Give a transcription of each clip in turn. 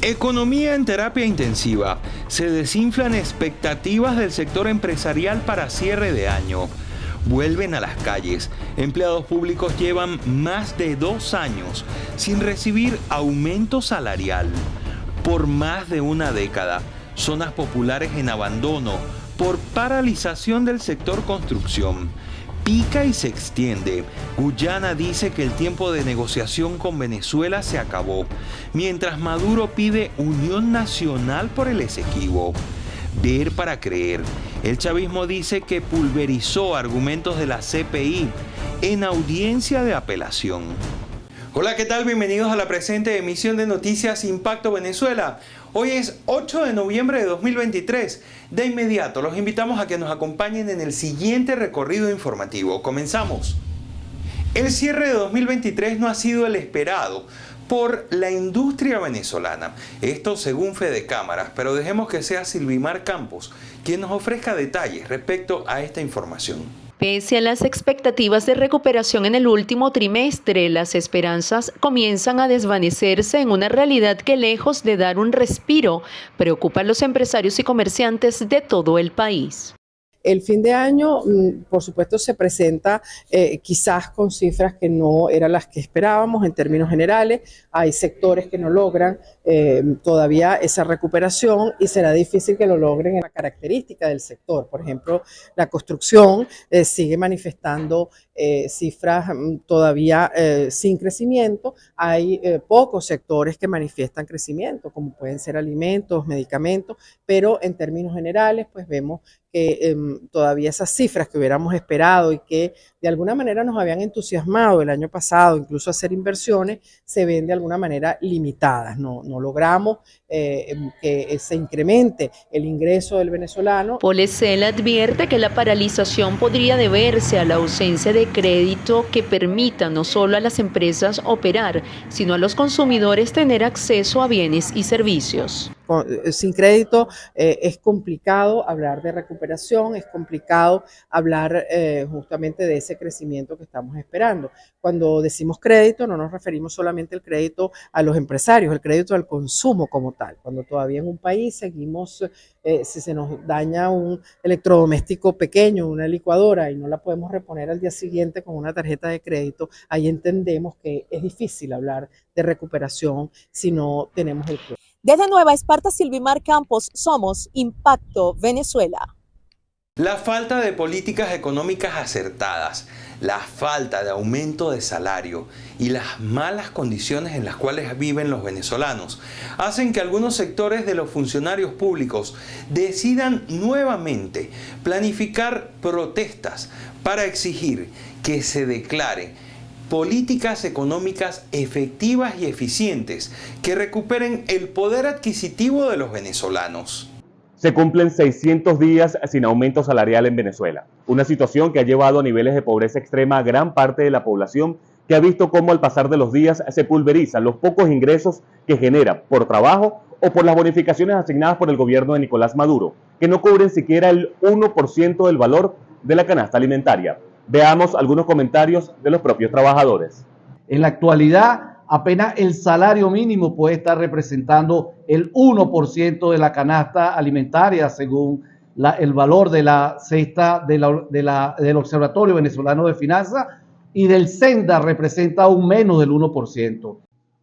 Economía en terapia intensiva. Se desinflan expectativas del sector empresarial para cierre de año. Vuelven a las calles. Empleados públicos llevan más de 2 años sin recibir aumento salarial. Por más de una década, zonas populares en abandono por paralización del sector construcción. Pica y se extiende. Guyana dice que el tiempo de negociación con Venezuela se acabó, mientras Maduro pide unión nacional por el Esequibo. Ver para creer. El chavismo dice que pulverizó argumentos de la CPI en audiencia de apelación. Hola, ¿qué tal? Bienvenidos a la presente emisión de Noticias Impacto Venezuela. Hoy es 8 de noviembre de 2023. De inmediato los invitamos a que nos acompañen en el siguiente recorrido informativo. Comenzamos. El cierre de 2023 no ha sido el esperado por la industria venezolana. Esto según Fede Cámaras, pero dejemos que sea Silvimar Campos quien nos ofrezca detalles respecto a esta información. Pese a las expectativas de recuperación en el último trimestre, las esperanzas comienzan a desvanecerse en una realidad que, lejos de dar un respiro, preocupa a los empresarios y comerciantes de todo el país. El fin de año, por supuesto, se presenta quizás con cifras que no eran las que esperábamos en términos generales. Hay sectores que no logran todavía esa recuperación y será difícil que lo logren en la característica del sector. Por ejemplo, la construcción sigue manifestando cifras todavía sin crecimiento. Hay pocos sectores que manifiestan crecimiento, como pueden ser alimentos, medicamentos, pero en términos generales, pues vemos que todavía esas cifras que hubiéramos esperado y que de alguna manera nos habían entusiasmado el año pasado, incluso hacer inversiones, se ven de alguna manera limitadas. No logramos que se incremente el ingreso del venezolano. Polecel advierte que la paralización podría deberse a la ausencia de crédito que permita no solo a las empresas operar, sino a los consumidores tener acceso a bienes y servicios. Sin crédito es complicado hablar de recuperación, es complicado hablar justamente de ese crecimiento que estamos esperando. Cuando decimos crédito no nos referimos solamente al crédito a los empresarios, el crédito al consumo como tal. Cuando todavía en un país seguimos, si se nos daña un electrodoméstico pequeño, una licuadora y no la podemos reponer al día siguiente con una tarjeta de crédito, ahí entendemos que es difícil hablar de recuperación si no tenemos el crédito. Desde Nueva Esparta, Silvimar Campos, somos Impacto Venezuela. La falta de políticas económicas acertadas, la falta de aumento de salario y las malas condiciones en las cuales viven los venezolanos hacen que algunos sectores de los funcionarios públicos decidan nuevamente planificar protestas para exigir que se declare políticas económicas efectivas y eficientes que recuperen el poder adquisitivo de los venezolanos. Se cumplen 600 días sin aumento salarial en Venezuela, una situación que ha llevado a niveles de pobreza extrema a gran parte de la población, que ha visto cómo al pasar de los días se pulverizan los pocos ingresos que genera por trabajo o por las bonificaciones asignadas por el gobierno de Nicolás Maduro, que no cubren siquiera el 1% del valor de la canasta alimentaria. Veamos algunos comentarios de los propios trabajadores. En la actualidad, apenas el salario mínimo puede estar representando el 1% de la canasta alimentaria, según el valor de la cesta del Observatorio Venezolano de Finanzas, y del Senda representa aún menos del 1%.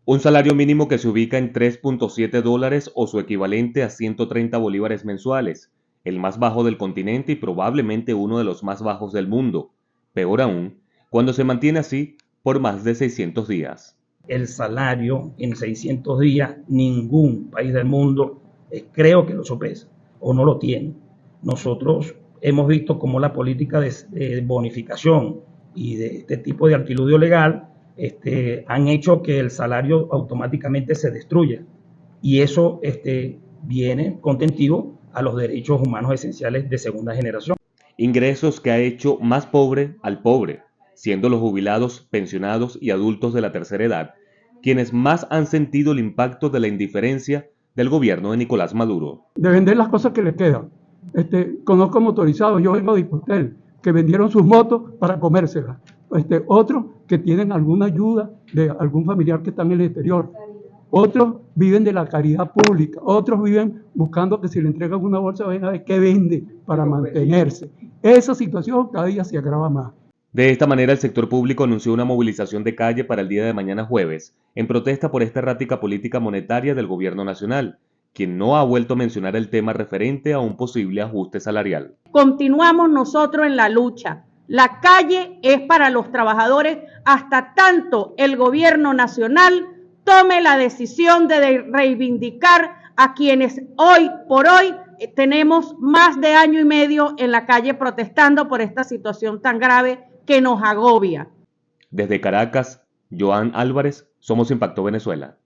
Un salario mínimo que se ubica en $3.7 o su equivalente a 130 bolívares mensuales, el más bajo del continente y probablemente uno de los más bajos del mundo. Peor aún, cuando se mantiene así por más de 600 días. El salario en 600 días, ningún país del mundo creo que lo sopesa o no lo tiene. Nosotros hemos visto cómo la política de bonificación y de este tipo de artiludio legal han hecho que el salario automáticamente se destruya. Y eso viene contentivo a los derechos humanos esenciales de segunda generación. Ingresos que ha hecho más pobre al pobre, siendo los jubilados, pensionados y adultos de la tercera edad quienes más han sentido el impacto de la indiferencia del gobierno de Nicolás Maduro. De vender las cosas que les quedan. Conozco motorizados, yo vengo de Ipostel, que vendieron sus motos para comérselas. Otros que tienen alguna ayuda de algún familiar que está en el exterior. Otros viven de la caridad pública, otros viven buscando que si le entregan una bolsa, vayan a ver qué vende para mantenerse. Esa situación cada día se agrava más. De esta manera, el sector público anunció una movilización de calle para el día de mañana jueves, en protesta por esta errática política monetaria del gobierno nacional, quien no ha vuelto a mencionar el tema referente a un posible ajuste salarial. Continuamos nosotros en la lucha. La calle es para los trabajadores hasta tanto el gobierno nacional tome la decisión de reivindicar a quienes hoy por hoy tenemos más de año y medio en la calle protestando por esta situación tan grave que nos agobia. Desde Caracas, Joan Álvarez, Somos Impacto Venezuela.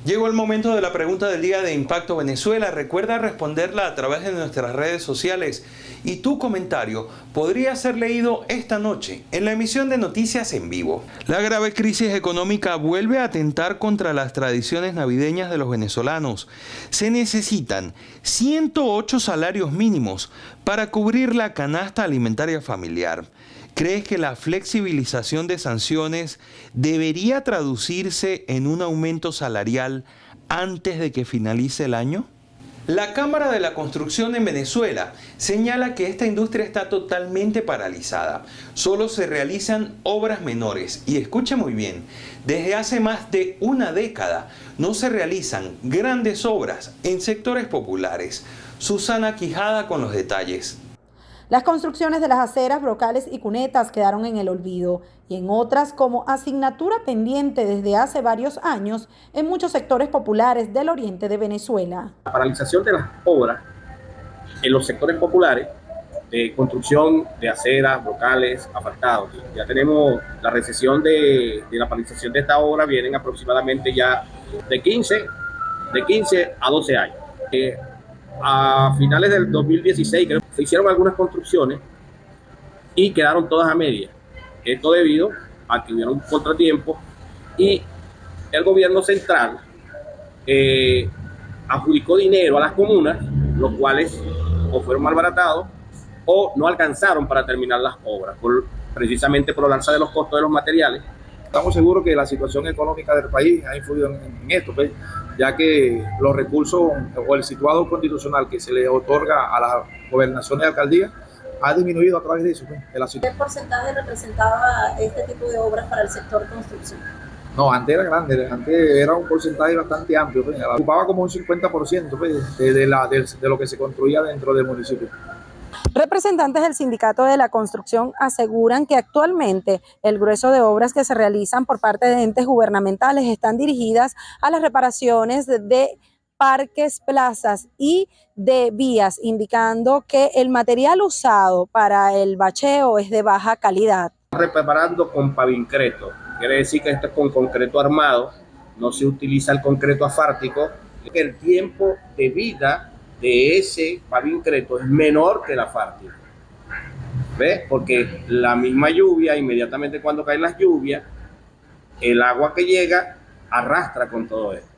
Llegó el momento de la pregunta del día de Impacto Venezuela. Recuerda responderla a través de nuestras redes sociales y tu comentario podría ser leído esta noche en la emisión de Noticias en Vivo. La grave crisis económica vuelve a atentar contra las tradiciones navideñas de los venezolanos. Se necesitan 108 salarios mínimos para cubrir la canasta alimentaria familiar. ¿Crees que la flexibilización de sanciones debería traducirse en un aumento salarial antes de que finalice el año? La Cámara de la Construcción en Venezuela señala que esta industria está totalmente paralizada. Solo se realizan obras menores. Y escucha muy bien, desde hace más de una década no se realizan grandes obras en sectores populares. Susana Quijada con los detalles. Las construcciones de las aceras, brocales y cunetas quedaron en el olvido y en otras como asignatura pendiente desde hace varios años en muchos sectores populares del oriente de Venezuela. La paralización de las obras en los sectores populares de construcción de aceras, brocales, asfaltados. Ya tenemos la recesión de la paralización de esta obra, vienen aproximadamente ya de 15 a 12 años. A finales del 2016 creo, se hicieron algunas construcciones y quedaron todas a medias. Esto debido a que hubieron un contratiempo y el gobierno central adjudicó dinero a las comunas, los cuales o fueron malbaratados o no alcanzaron para terminar las obras, precisamente por el alza de los costos de los materiales. Estamos seguros que la situación económica del país ha influido en esto, pues, ya que los recursos o el situado constitucional que se le otorga a la gobernación de alcaldía ha disminuido a través de eso. Pues, ¿Qué porcentaje representaba este tipo de obras para el sector construcción? No, antes era grande, antes era un porcentaje bastante amplio, pues, ocupaba como un 50% pues, de lo que se construía dentro del municipio. Representantes del Sindicato de la Construcción aseguran que actualmente el grueso de obras que se realizan por parte de entes gubernamentales están dirigidas a las reparaciones de parques, plazas y de vías, indicando que el material usado para el bacheo es de baja calidad. Reparando con pavincreto, quiere decir que esto es con concreto armado, no se utiliza el concreto asfáltico, el tiempo de vida de ese pavincreto es menor que el asfáltico. ¿Ves? Porque la misma lluvia, inmediatamente cuando caen las lluvias, el agua que llega arrastra con todo esto.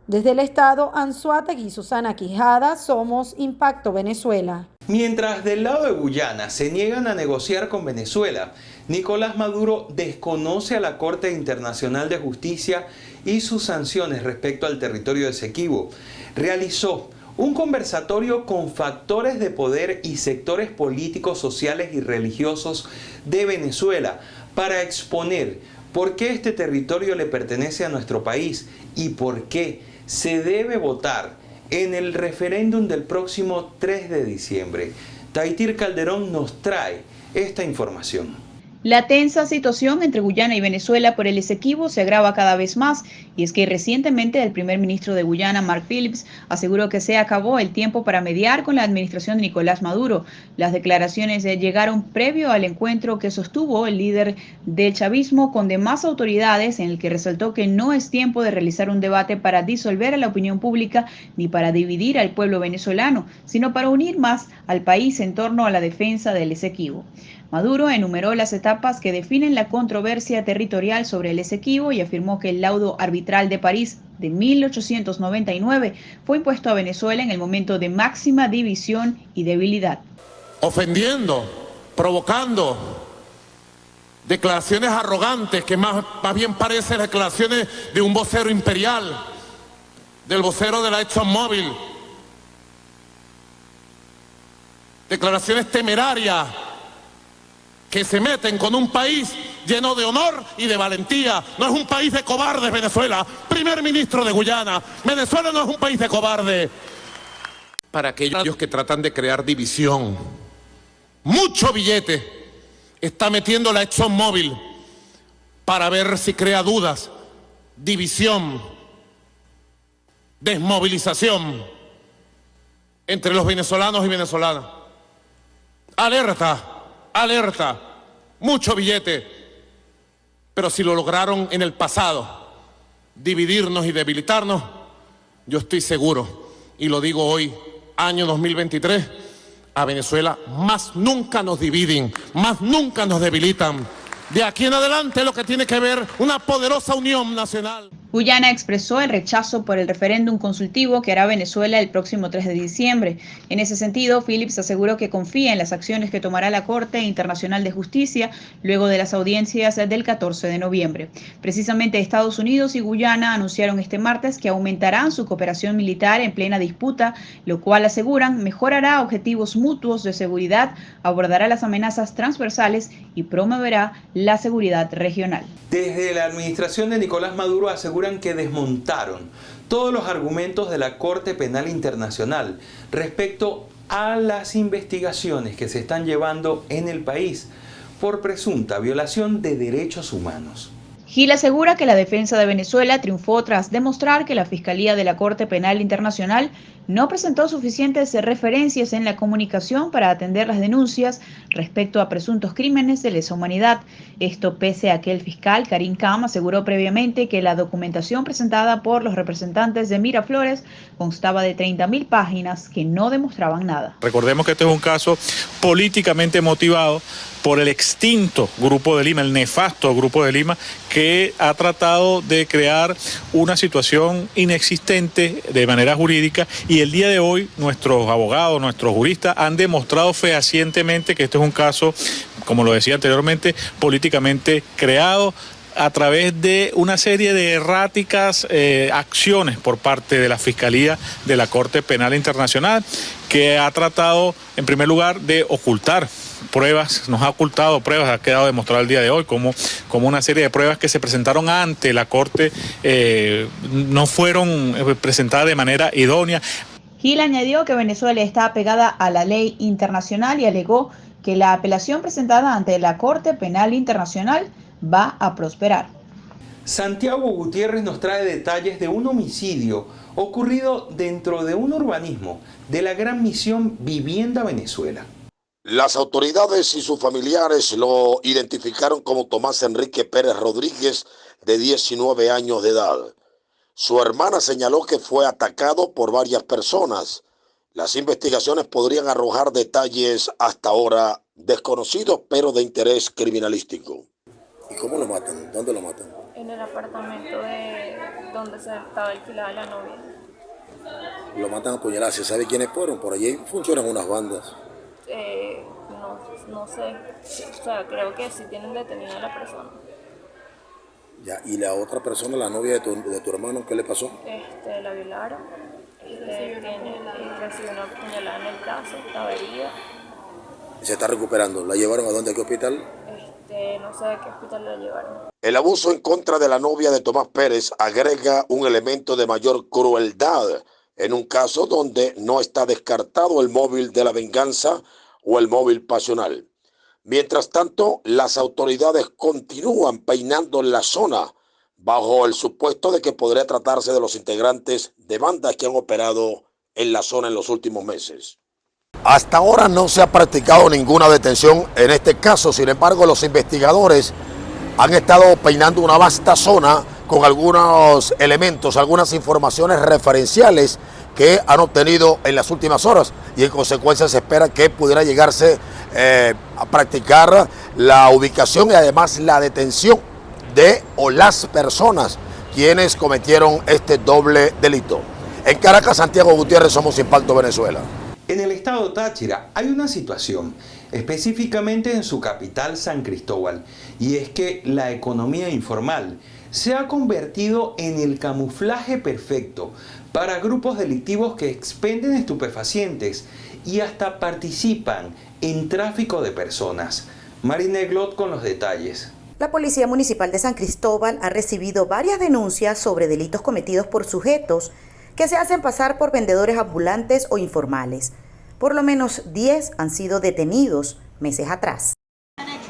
Desde el estado Anzoátegui y Susana Quijada, Somos Impacto Venezuela. Mientras del lado de Guyana se niegan a negociar con Venezuela, Nicolás Maduro desconoce a la Corte Internacional de Justicia y sus sanciones respecto al territorio de Esequibo. Realizó un conversatorio con factores de poder y sectores políticos, sociales y religiosos de Venezuela para exponer por qué este territorio le pertenece a nuestro país y por qué se debe votar en el referéndum del próximo 3 de diciembre. Taitir Calderón nos trae esta información. La tensa situación entre Guyana y Venezuela por el Esequibo se agrava cada vez más, y es que recientemente el primer ministro de Guyana, Mark Phillips, aseguró que se acabó el tiempo para mediar con la administración de Nicolás Maduro. Las declaraciones llegaron previo al encuentro que sostuvo el líder del chavismo con demás autoridades, en el que resaltó que no es tiempo de realizar un debate para disolver a la opinión pública ni para dividir al pueblo venezolano, sino para unir más al país en torno a la defensa del Esequibo. Maduro enumeró las etapas que definen la controversia territorial sobre el Esequibo y afirmó que el laudo arbitral de París de 1899 fue impuesto a Venezuela en el momento de máxima división y debilidad. Ofendiendo, provocando declaraciones arrogantes que más bien parecen declaraciones de un vocero imperial, del vocero de la ExxonMobil, declaraciones temerarias que se meten con un país lleno de honor y de valentía. No es un país de cobardes Venezuela, primer ministro de Guyana. Venezuela no es un país de cobardes. Para aquellos que tratan de crear división, mucho billete está metiendo la ExxonMobil para ver si crea dudas, división, desmovilización entre los venezolanos y venezolanas. Alerta, alerta, mucho billete, pero si lo lograron en el pasado, dividirnos y debilitarnos, yo estoy seguro, y lo digo hoy, año 2023, a Venezuela más nunca nos dividen, más nunca nos debilitan. De aquí en adelante lo que tiene que ver una poderosa unión nacional. Guyana expresó el rechazo por el referéndum consultivo que hará Venezuela el próximo 3 de diciembre. En ese sentido, Phillips aseguró que confía en las acciones que tomará la Corte Internacional de Justicia luego de las audiencias del 14 de noviembre. Precisamente Estados Unidos y Guyana anunciaron este martes que aumentarán su cooperación militar en plena disputa, lo cual aseguran mejorará objetivos mutuos de seguridad, abordará las amenazas transversales y promoverá la seguridad regional. Desde la administración de Nicolás Maduro aseguran que desmontaron todos los argumentos de la Corte Penal Internacional respecto a las investigaciones que se están llevando en el país por presunta violación de derechos humanos. Gil asegura que la defensa de Venezuela triunfó tras demostrar que la Fiscalía de la Corte Penal Internacional no presentó suficientes referencias en la comunicación para atender las denuncias respecto a presuntos crímenes de lesa humanidad. Esto pese a que el fiscal Karim Khan aseguró previamente que la documentación presentada por los representantes de Miraflores constaba de 30.000 páginas que no demostraban nada. Recordemos que este es un caso políticamente motivado por el extinto Grupo de Lima, el nefasto Grupo de Lima, que ha tratado de crear una situación inexistente de manera jurídica, y el día de hoy nuestros abogados, nuestros juristas han demostrado fehacientemente que este es un caso, como lo decía anteriormente, políticamente creado a través de una serie de erráticas acciones por parte de la Fiscalía de la Corte Penal Internacional, que ha tratado, en primer lugar, de ocultar pruebas, nos ha ocultado pruebas, ha quedado demostrado el día de hoy como una serie de pruebas que se presentaron ante la Corte no fueron presentadas de manera idónea. Gil añadió que Venezuela está apegada a la ley internacional y alegó que la apelación presentada ante la Corte Penal Internacional va a prosperar. Santiago Gutiérrez nos trae detalles de un homicidio ocurrido dentro de un urbanismo de la gran misión Vivienda Venezuela. Las autoridades y sus familiares lo identificaron como Tomás Enrique Pérez Rodríguez, de 19 años de edad. Su hermana señaló que fue atacado por varias personas. Las investigaciones podrían arrojar detalles hasta ahora desconocidos, pero de interés criminalístico. ¿Y cómo lo matan? ¿Dónde lo matan? En el apartamento de donde se estaba alquilada la novia. Lo matan a puñaladas. ¿Se sabe quiénes fueron? Por allí funcionan unas bandas. No sé, o sea, creo que sí tienen detenida a la persona. Ya, ¿y la otra persona, la novia de tu hermano, qué le pasó? La violaron, recibió una puñalada en el brazo, estaba herida. ¿Se está recuperando? ¿La llevaron a dónde? ¿A qué hospital? No sé a qué hospital la llevaron. El abuso en contra de la novia de Tomás Pérez agrega un elemento de mayor crueldad en un caso donde no está descartado el móvil de la venganza o el móvil pasional. Mientras tanto, las autoridades continúan peinando la zona bajo el supuesto de que podría tratarse de los integrantes de bandas que han operado en la zona en los últimos meses. Hasta ahora no se ha practicado ninguna detención en este caso. Sin embargo, los investigadores han estado peinando una vasta zona con algunos elementos, algunas informaciones referenciales que han obtenido en las últimas horas, y en consecuencia se espera que pudiera llegarse a practicar la ubicación y además la detención de o las personas quienes cometieron este doble delito. En Caracas, Santiago Gutiérrez, Somos Impacto Venezuela. En el estado Táchira hay una situación, específicamente en su capital San Cristóbal, y es que la economía informal se ha convertido en el camuflaje perfecto para grupos delictivos que expenden estupefacientes y hasta participan en tráfico de personas. Marina Glot con los detalles. La Policía Municipal de San Cristóbal ha recibido varias denuncias sobre delitos cometidos por sujetos que se hacen pasar por vendedores ambulantes o informales. Por lo menos 10 han sido detenidos meses atrás.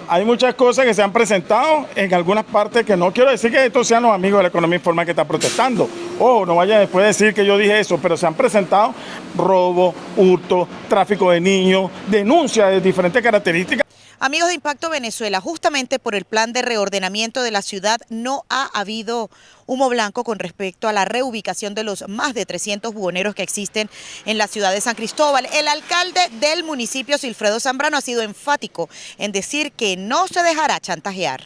Hay muchas cosas que se han presentado en algunas partes que no quiero decir que estos sean los amigos de la economía informal que están protestando. Ojo, no vayan después a decir que yo dije eso, pero se han presentado robo, hurto, tráfico de niños, denuncias de diferentes características. Amigos de Impacto Venezuela, justamente por el plan de reordenamiento de la ciudad no ha habido humo blanco con respecto a la reubicación de los más de 300 buhoneros que existen en la ciudad de San Cristóbal. El alcalde del municipio, Silfredo Zambrano, ha sido enfático en decir que no se dejará chantajear.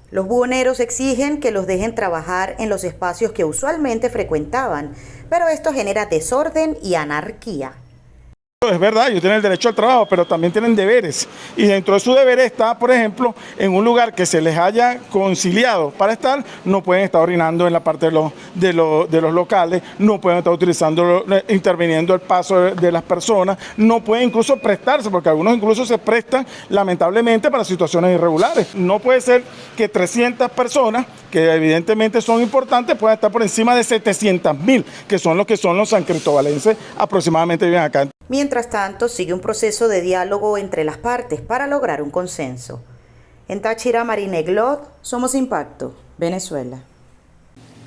Los buhoneros exigen que los dejen trabajar en los espacios que usualmente frecuentaban, pero esto genera desorden y anarquía. Es verdad, ellos tienen el derecho al trabajo, pero también tienen deberes. Y dentro de sus deberes está, por ejemplo, en un lugar que se les haya conciliado para estar, no pueden estar orinando en la parte de los locales, no pueden estar interviniendo el paso de las personas, no pueden incluso prestarse, porque algunos incluso se prestan lamentablemente para situaciones irregulares. No puede ser que 300 personas, que evidentemente son importantes, puedan estar por encima de 700.000, que son los san cristobalenses aproximadamente viven acá. Mientras tanto, sigue un proceso de diálogo entre las partes para lograr un consenso. En Táchira, Marina Glot, Somos Impacto, Venezuela.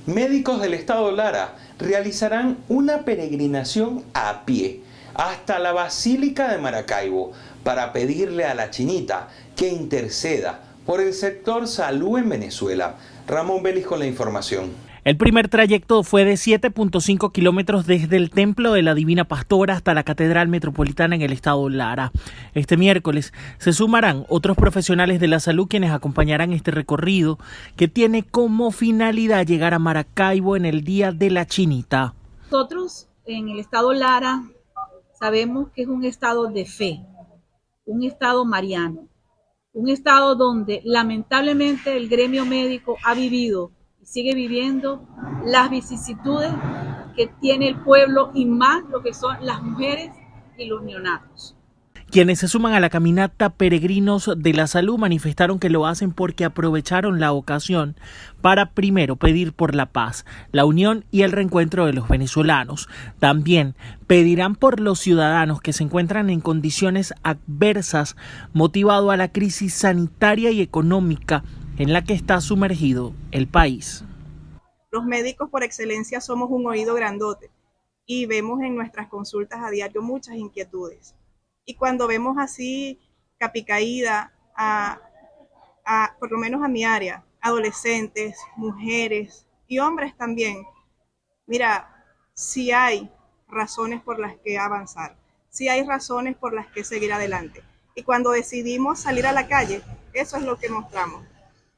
Médicos del estado Lara realizarán una peregrinación a pie hasta la Basílica de Maracaibo para pedirle a la Chinita que interceda por el sector salud en Venezuela. Ramón Vélez con la información. El primer trayecto fue de 7.5 kilómetros desde el Templo de la Divina Pastora hasta la Catedral Metropolitana en el estado Lara. Este miércoles se sumarán otros profesionales de la salud quienes acompañarán este recorrido que tiene como finalidad llegar a Maracaibo en el Día de la Chinita. Nosotros en el estado Lara sabemos que es un estado de fe, un estado mariano, un estado donde lamentablemente el gremio médico ha vivido sigue viviendo las vicisitudes que tiene el pueblo y más lo que son las mujeres y los neonatos. Quienes se suman a la caminata Peregrinos de la Salud manifestaron que lo hacen porque aprovecharon la ocasión para primero pedir por la paz, la unión y el reencuentro de los venezolanos. También pedirán por los ciudadanos que se encuentran en condiciones adversas motivado a la crisis sanitaria y económica en la que está sumergido el país. Los médicos por excelencia somos un oído grandote y vemos en nuestras consultas a diario muchas inquietudes. Y cuando vemos así capicaída por lo menos a mi área, adolescentes, mujeres y hombres también, mira, sí hay razones por las que avanzar, sí hay razones por las que seguir adelante. Y cuando decidimos salir a la calle, eso es lo que mostramos.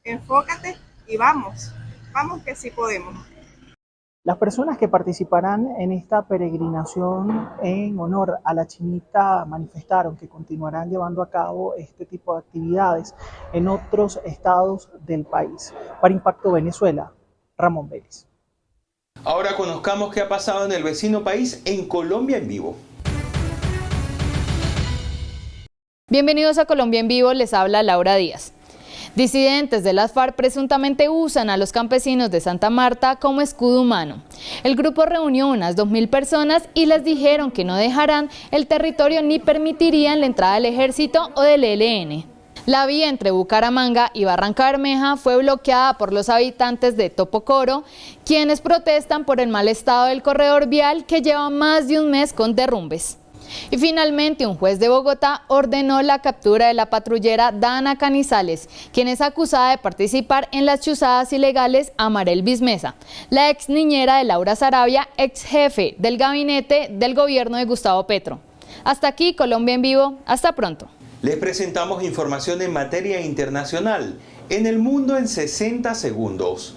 Enfócate y vamos que sí podemos. Las personas que participarán en esta peregrinación en honor a la Chinita manifestaron que continuarán llevando a cabo este tipo de actividades en otros estados del país. Para Impacto Venezuela, Ramón Vélez. Ahora conozcamos qué ha pasado en el vecino país, en Colombia en Vivo. Bienvenidos a Colombia en Vivo, les habla Laura Díaz. Disidentes de las FARC presuntamente usan a los campesinos de Santa Marta como escudo humano. El grupo reunió unas 2.000 personas y les dijeron que no dejarán el territorio ni permitirían la entrada del ejército o del ELN. La vía entre Bucaramanga y Barranca Bermeja fue bloqueada por los habitantes de Topocoro, quienes protestan por el mal estado del corredor vial que lleva más de un mes con derrumbes. Y finalmente un juez de Bogotá ordenó la captura de la patrullera Dana Canizales, quien es acusada de participar en las chuzadas ilegales a Marelvis Mesa, la ex niñera de Laura Sarabia, ex jefe del gabinete del gobierno de Gustavo Petro. Hasta aquí Colombia en Vivo, hasta pronto. Les presentamos información en materia internacional, en el mundo en 60 segundos.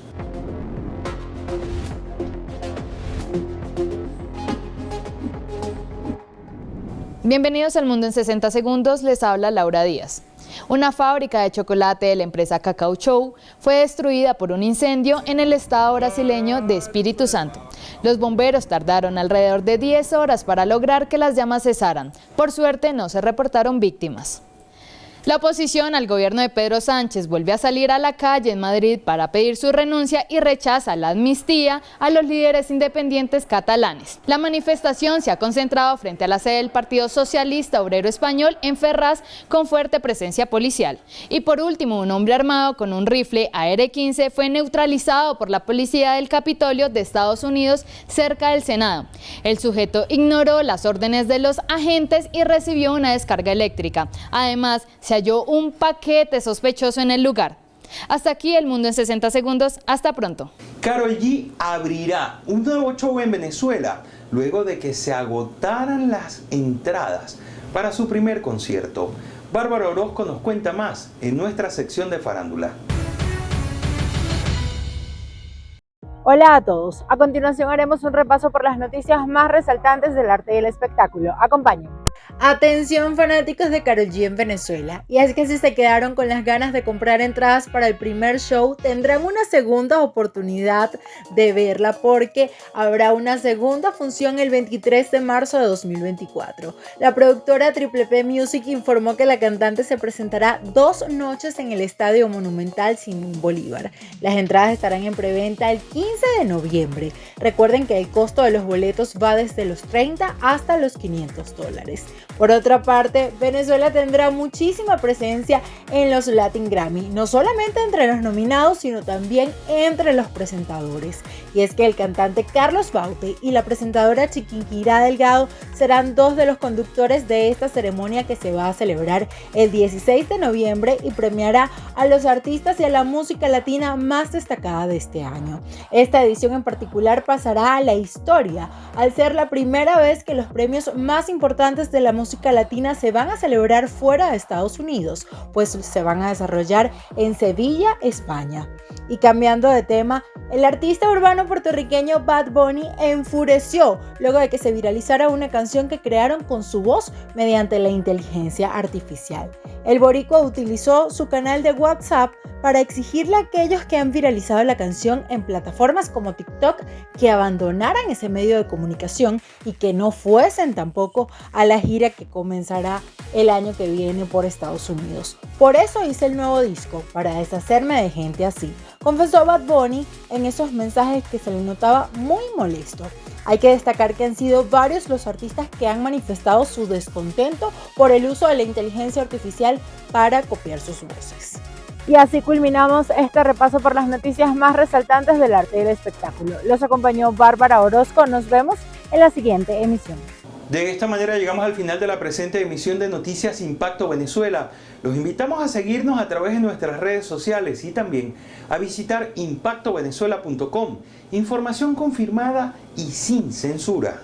Bienvenidos al Mundo en 60 Segundos, les habla Laura Díaz. Una fábrica de chocolate de la empresa Cacao Show fue destruida por un incendio en el estado brasileño de Espíritu Santo. Los bomberos tardaron alrededor de 10 horas para lograr que las llamas cesaran. Por suerte no se reportaron víctimas. La oposición al gobierno de Pedro Sánchez vuelve a salir a la calle en Madrid para pedir su renuncia y rechaza la amnistía a los líderes independientes catalanes. La manifestación se ha concentrado frente a la sede del Partido Socialista Obrero Español en Ferraz con fuerte presencia policial. Y por último, un hombre armado con un rifle AR-15 fue neutralizado por la policía del Capitolio de Estados Unidos cerca del Senado. El sujeto ignoró las órdenes de los agentes y recibió una descarga eléctrica. Además, se halló un paquete sospechoso en el lugar. Hasta aquí el Mundo en 60 Segundos. Hasta pronto. Karol G abrirá un nuevo show en Venezuela luego de que se agotaran las entradas para su primer concierto. Bárbara Orozco nos cuenta más en nuestra sección de farándula. Hola a todos. A continuación haremos un repaso por las noticias más resaltantes del arte y el espectáculo. Acompáñenme. Atención fanáticos de Karol G en Venezuela, y es que si se quedaron con las ganas de comprar entradas para el primer show, tendrán una segunda oportunidad de verla porque habrá una segunda función el 23 de marzo de 2024. La productora Triple P Music informó que la cantante se presentará 2 noches en el Estadio Monumental Simón Bolívar. Las entradas estarán en preventa el 15 de noviembre. Recuerden que el costo de los boletos va desde los $30 hasta los $500. Por otra parte, Venezuela tendrá muchísima presencia en los Latin Grammy, no solamente entre los nominados, sino también entre los presentadores. Y es que el cantante Carlos Baute y la presentadora Chiquinquirá Delgado serán 2 de los conductores de esta ceremonia que se va a celebrar el 16 de noviembre y premiará a los artistas y a la música latina más destacada de este año. Esta edición en particular pasará a la historia al ser la primera vez que los premios más importantes de la música latina se van a celebrar fuera de Estados Unidos, pues se van a desarrollar en Sevilla, España. Y cambiando de tema, el artista urbano puertorriqueño Bad Bunny enfureció luego de que se viralizara una canción que crearon con su voz mediante la inteligencia artificial. El boricua utilizó su canal de WhatsApp para exigirle a aquellos que han viralizado la canción en plataformas como TikTok que abandonaran ese medio de comunicación y que no fuesen tampoco a la gira que comenzará el año que viene por Estados Unidos. Por eso hice el nuevo disco, para deshacerme de gente así, confesó Bad Bunny en esos mensajes que se le notaba muy molesto. Hay que destacar que han sido varios los artistas que han manifestado su descontento por el uso de la inteligencia artificial para copiar sus voces. Y así culminamos este repaso por las noticias más resaltantes del arte y el espectáculo. Los acompañó Bárbara Orozco. Nos vemos en la siguiente emisión. De esta manera llegamos al final de la presente emisión de Noticias Impacto Venezuela. Los invitamos a seguirnos a través de nuestras redes sociales y también a visitar impactovenezuela.com. Información confirmada y sin censura.